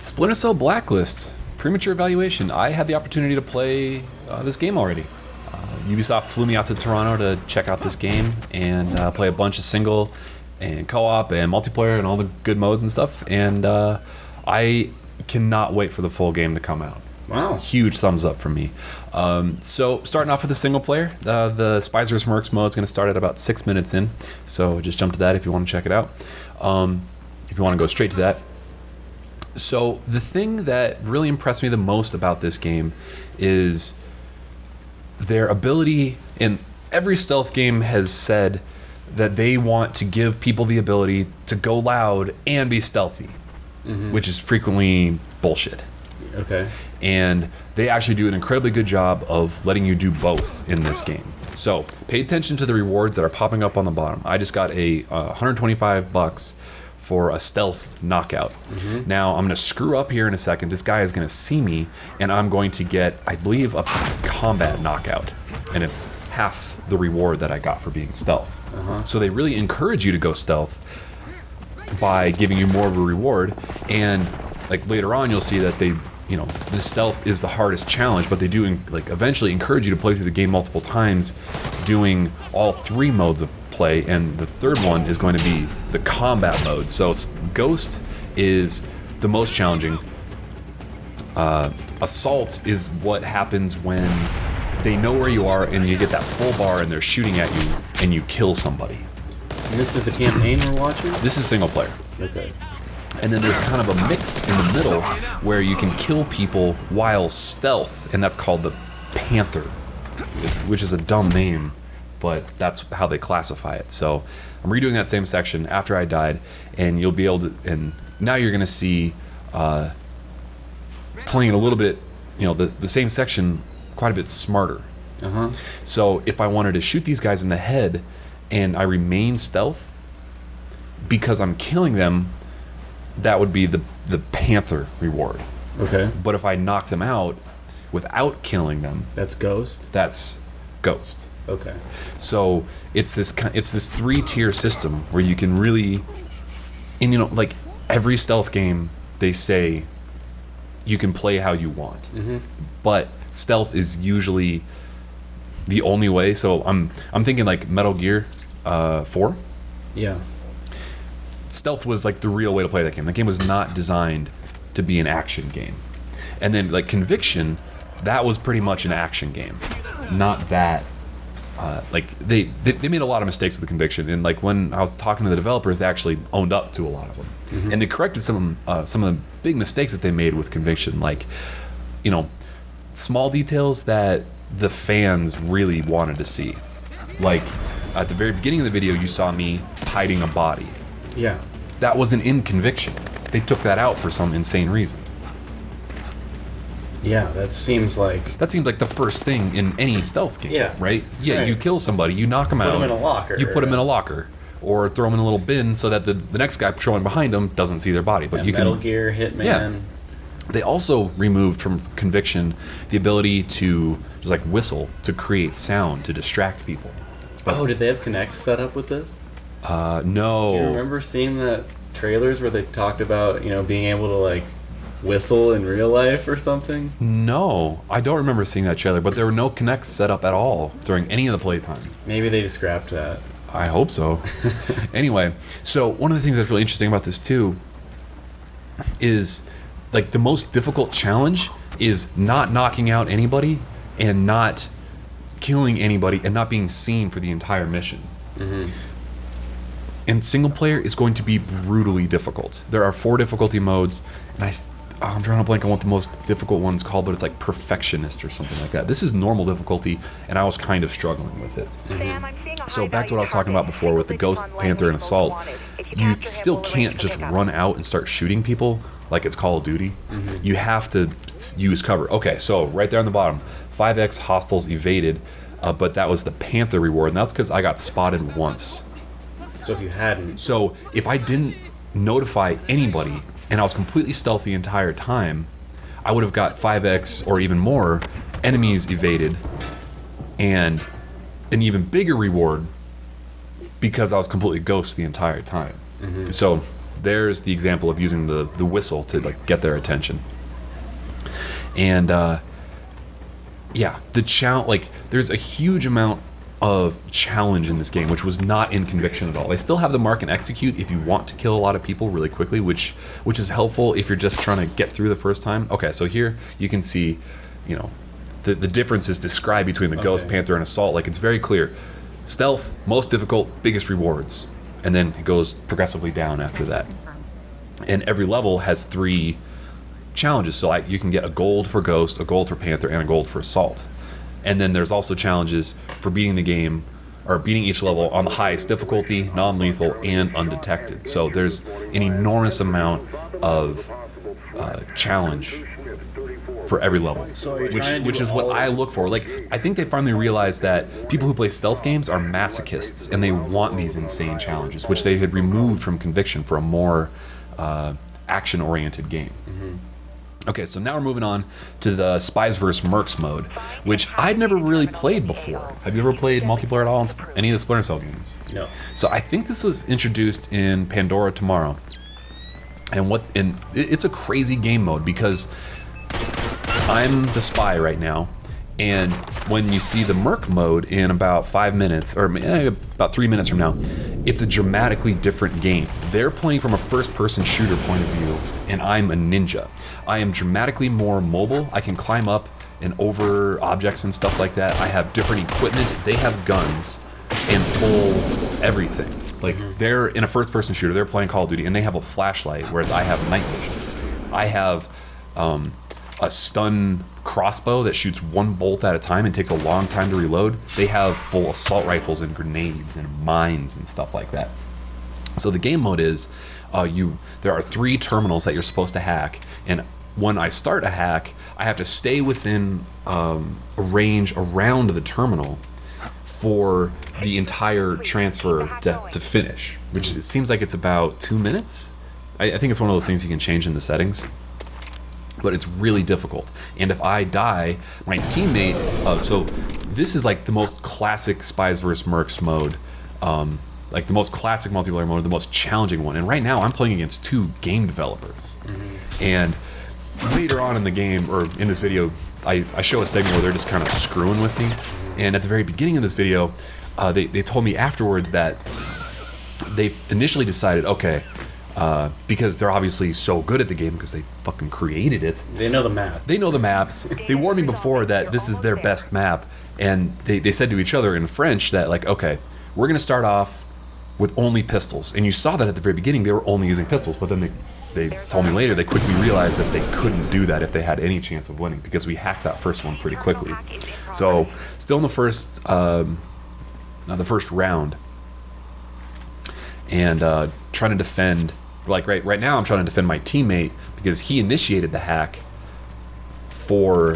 Splinter Cell Blacklist, Premature evaluation. I had the opportunity to play this game already. Ubisoft flew me out to Toronto to check out this game and play a bunch of single and co-op and multiplayer and all the good modes and stuff. And I cannot wait for the full game to come out. Wow. Huge thumbs up from me. So starting off with the single player, the Spies vs. Mercs mode is going to start at about 6 minutes in. So just jump to that if you want to check it out. If you want to go straight to that. So the thing that really impressed me the most about this game is their ability, and every stealth game has said that they want to give people the ability to go loud and be stealthy, which is frequently bullshit. Okay. And they actually do an incredibly good job of letting you do both in this game. So pay attention to the rewards that are popping up on the bottom. I just got a $125 for a stealth knockout. Now I'm gonna screw up here in a second. This guy is gonna see me and I'm going to get, I believe, a combat knockout. And it's half the reward that I got for being stealth. So they really encourage you to go stealth by giving you more of a reward. And like later on, you'll see that they, you know, the stealth is the hardest challenge, but they do like eventually encourage you to play through the game multiple times, doing all 3 modes of play, and the third one is going to be the combat mode. So Ghost is the most challenging. Assault is what happens when they know where you are and you get that full bar and they're shooting at you and you kill somebody. And this is the campaign we're watching? This is single player. Okay. And then there's kind of a mix in the middle where you can kill people while stealth, and that's called the Panther, which is a dumb name, but that's how they classify it. So I'm redoing that same section after I died, and you'll be able to, and now you're gonna see playing it a little bit, you know, the same section quite a bit smarter. So if I wanted to shoot these guys in the head and I remain stealth, because I'm killing them, that would be the Panther reward. Okay. But if I knock them out without killing them, That's Ghost? that's Ghost. Okay. So it's this 3-tier system where you can really, and you know, like every stealth game, they say you can play how you want, but stealth is usually the only way. So I'm thinking like Metal Gear 4. Yeah. Stealth was like the real way to play that game. That game was not designed to be an action game. And then like Conviction, that was pretty much an action game. Not that like they made a lot of mistakes with the Conviction, and like when I was talking to the developers, they actually owned up to a lot of them. And they corrected some of the big mistakes that they made with Conviction, like, you know, small details that the fans really wanted to see. Like at the very beginning of the video, you saw me hiding a body. Yeah. That wasn't in Conviction. They took that out for some insane reason. Yeah, that seems like... That seems like the first thing in any stealth game, Yeah. right? Yeah, Right. you kill somebody, you knock them out. Put them in a locker. You put them in a locker. Or throw them in a little bin so that the next guy patrolling behind them doesn't see their body. But Yeah, you Metal can... Gear, Hitman. Yeah. They also removed from Conviction the ability to just like whistle to create sound to distract people. Oh, did they have Kinect set up with this? No. Do you remember seeing the trailers where they talked about, you know, being able to like whistle in real life or something? No, I don't remember seeing that trailer, but there were no Kinects set up at all during any of the playtime. Maybe they just scrapped that. I hope so. Anyway, so one of the things that's really interesting about this too is like the most difficult challenge is not knocking out anybody and not killing anybody and not being seen for the entire mission. And single player is going to be brutally difficult. There are 4 difficulty modes, and I'm drawing a blank on what the most difficult one's called, but it's like Perfectionist or something like that. This is normal difficulty, and I was kind of struggling with it. So back to what I was talking about before with the Ghost, Panther, and Assault, you still can't just run out and start shooting people like it's Call of Duty. You have to use cover. Okay, so right there on the bottom, 5x hostiles evaded, but that was the Panther reward, and that's because I got spotted once. So if you hadn't... So if I didn't notify anybody and I was completely stealth the entire time, I would have got 5x or even more enemies evaded and an even bigger reward because I was completely ghost the entire time. So there's the example of using the whistle to like get their attention. And yeah, there's a huge amount of challenge in this game, which was not in Conviction at all. They still have the mark and execute if you want to kill a lot of people really quickly, which is helpful if you're just trying to get through the first time. Okay, so here you can see, you know, the differences described between the Ghost, Panther, and Assault. Like, it's very clear. Stealth, most difficult, biggest rewards. And then it goes progressively down after that. And every level has 3 challenges. So you can get a gold for Ghost, a gold for Panther, and a gold for Assault. And then there's also challenges for beating the game, or beating each level on the highest difficulty, non-lethal, and undetected. So there's an enormous amount of challenge for every level, which is what I look for. Like, I think they finally realized that people who play stealth games are masochists, and they want these insane challenges, which they had removed from Conviction for a more action-oriented game. Okay, so now we're moving on to the Spies vs. Mercs mode, which I'd never really played before. Have you ever played multiplayer at all in any of the Splinter Cell games? No. So I think this was introduced in Pandora Tomorrow. And it's a crazy game mode because I'm the spy right now, and when you see the Merc mode in about 5 minutes, or about 3 minutes from now, it's a dramatically different game. They're playing from a first-person shooter point of view, and I'm a ninja. I am dramatically more mobile. I can climb up and over objects and stuff like that. I have different equipment. They have guns and full everything. Like, they're in a first-person shooter. They're playing Call of Duty, and they have a flashlight, whereas I have night vision. I have a stun crossbow that shoots 1 bolt at a time and takes a long time to reload. They have full assault rifles and grenades and mines and stuff like that. So the game mode is there are 3 terminals that you're supposed to hack, and when I start a hack, I have to stay within a range around the terminal for the entire transfer to finish, which it seems like it's about 2 minutes. I think it's one of those things you can change in the settings, but it's really difficult. And if I die, my teammate, so this is like the most classic Spies vs. Mercs mode, like the most classic multiplayer mode, the most challenging one. And right now I'm playing against 2 game developers. And later on in the game, or in this video, I show a segment where they're just kind of screwing with me. And at the very beginning of this video, they told me afterwards that they initially decided, okay, because they're obviously so good at the game because they fucking created it. They know the map. They know the maps. They warned me before that this is their best map. And they said to each other in French that, like, okay, we're going to start off with only pistols. And you saw that at the very beginning, they were only using pistols. But then they told me later they quickly realized that they couldn't do that if they had any chance of winning, because we hacked that first one pretty quickly. So still in the first round, and trying to defend. Like right now, I'm trying to defend my teammate because he initiated the hack for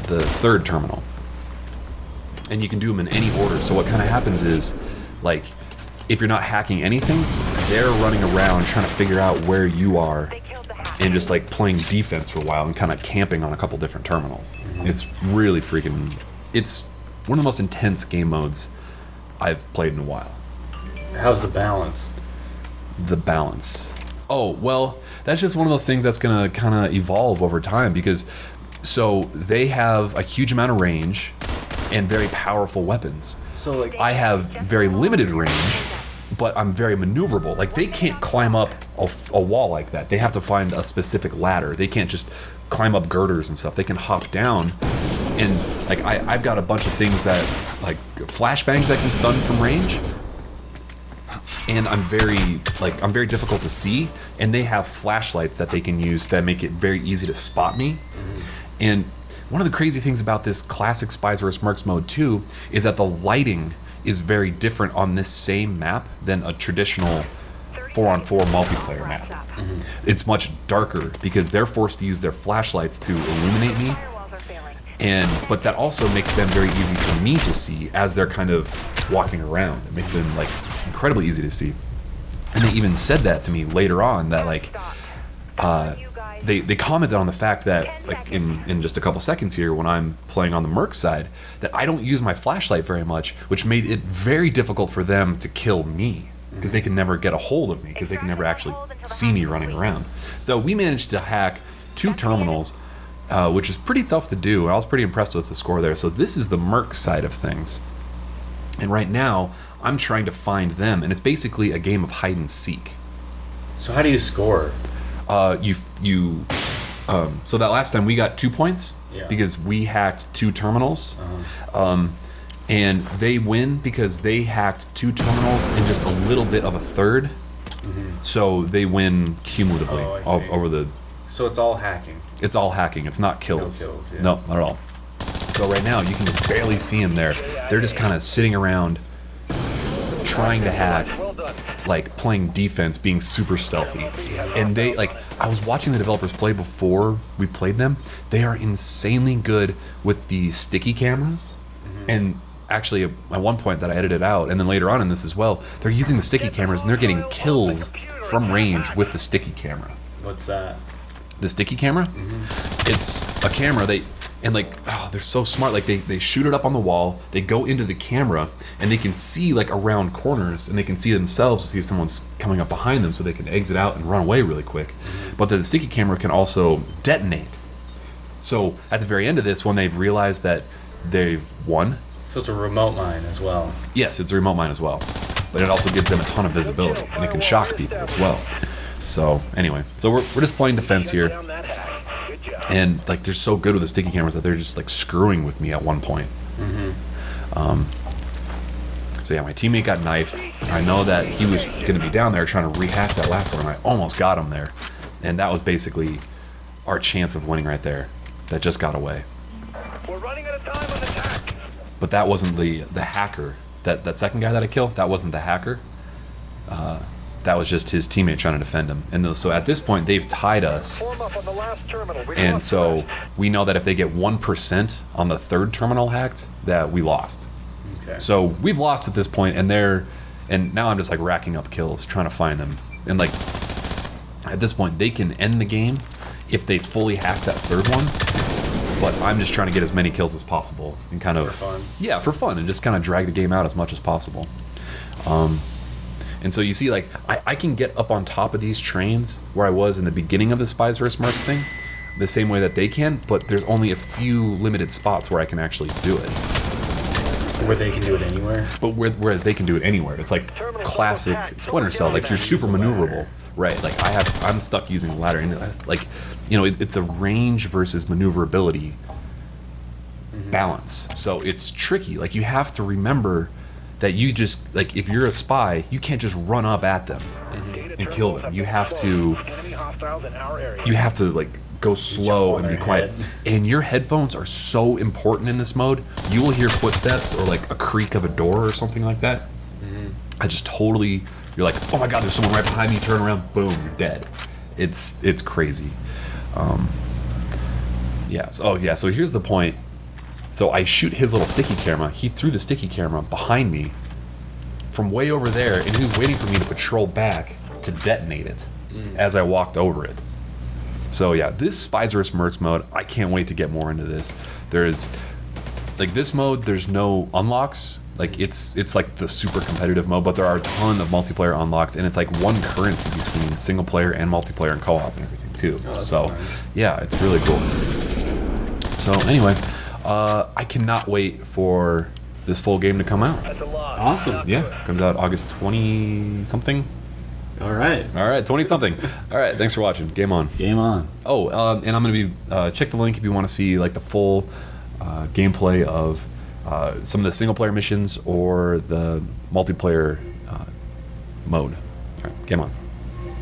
the 3rd terminal, and you can do them in any order. So what kind of happens is, like, if you're not hacking anything, they're running around trying to figure out where you are, and just like playing defense for a while and kind of camping on a couple different terminals. It's really freaking. It's one of the most intense game modes I've played in a while. How's the balance? The balance. Oh, well, that's just one of those things that's going to kind of evolve over time, because so they have a huge amount of range and very powerful weapons. So, like, I have very limited range, but I'm very maneuverable. Like, they can't climb up a wall like that. They have to find a specific ladder. They can't just climb up girders and stuff. They can hop down. And like I've got a bunch of things that, like, flashbangs I can stun from range. And I'm very difficult to see, and they have flashlights that they can use that make it very easy to spot me. And one of the crazy things about this classic Spies vs. Mercs mode 2 is that the lighting is very different on this same map than a traditional 4-on-4 multiplayer map. It's much darker because they're forced to use their flashlights to illuminate me. But that also makes them very easy for me to see as they're kind of walking around. It makes them, like, incredibly easy to see. And they even said that to me later on, that, like, they commented on the fact that, like, in just a couple seconds here, when I'm playing on the Merc side, that I don't use my flashlight very much, which made it very difficult for them to kill me. because they can never get a hold of me because they can never actually see me running around. So we managed to hack 2 terminals, which is pretty tough to do. I was pretty impressed with the score there. So this is the Mercs side of things. And right now, I'm trying to find them, and it's basically a game of hide and seek. So how do you score? So that last time we got 2 points because we hacked 2 terminals. And they win because they hacked 2 terminals and just a little bit of a third. So they win cumulatively over the... So it's all hacking. It's all hacking. It's not kills. No kills, yeah. No, not at all. So right now, you can just barely see them there. They're just kind of sitting around trying to hack, like playing defense, being super stealthy. And they, like, I was watching the developers play before we played them. They are insanely good with the sticky cameras. And actually, at one point that I edited out, and then later on in this as well, they're using the sticky cameras and they're getting kills from range with the sticky camera. What's that? The sticky camera? It's a camera, they're so smart. Like they shoot it up on the wall, they go into the camera, and they can see like around corners, and they can see themselves to see if someone's coming up behind them, so they can exit out and run away really quick. But the sticky camera can also detonate. So at the very end of this, when they've realized that they've won. So it's a remote mine as well. Yes, it's a remote mine as well. But it also gives them a ton of visibility, and it can shock people as well. So anyway, so we're just playing defense here. And like they're so good with the sticky cameras that they're just like screwing with me at one point. So yeah, my teammate got knifed. I know that he was going to be down there trying to rehack that last one, and I almost got him there. And that was basically our chance of winning right there. That just got away. We're running out of time on attack. But that wasn't the hacker. That second guy that I killed, that wasn't the hacker. That was just his teammate trying to defend him. And so at this point, they've tied us. Form up on the last terminal. And so we know that if they get 1% on the 3rd terminal hacked, that we lost. Okay. So we've lost at this point, and now I'm just like racking up kills, trying to find them. And like at this point, they can end the game if they fully hack that 3rd one. But I'm just trying to get as many kills as possible and kind of... For fun. Yeah, for fun, and just kind of drag the game out as much as possible. And so you see, like, I can get up on top of these trains where I was in the beginning of the Spies vs. Mercs thing, the same way that they can, but there's only a few limited spots where I can actually do it. Where they can do it anywhere? But whereas they can do it anywhere. It's like classic Splinter Cell, like you're super maneuverable. Right, like I'm stuck using a ladder, and that's like, you know, it's a range versus maneuverability balance. So it's tricky. Like you have to remember that you just, like, if you're a spy, you can't just run up at them and kill them. You have to like go slow and be quiet. And your headphones are so important in this mode. You will hear footsteps or like a creak of a door or something like that. I just totally. You're like, oh my god, there's someone right behind me, turn around, boom, you're dead. It's crazy. So here's the point. So I shoot his little sticky camera. He threw the sticky camera behind me from way over there, and he was waiting for me to patrol back to detonate it as I walked over it. So yeah, this Spies vs. Mercs mode, I can't wait to get more into this. There's, like this mode, there's no unlocks. Like it's like the super competitive mode, but there are a ton of multiplayer unlocks, and it's like one currency between single player and multiplayer and co-op and everything too. So nice. Yeah, it's really cool. So anyway, I cannot wait for this full game to come out. Awesome. Yeah, comes out August 20 something. All right, 20 something. All right, thanks for watching. Game on. Game on. Oh, and I'm gonna be check the link if you want to see like the full gameplay of some of the single player missions or the multiplayer mode. All right, game on.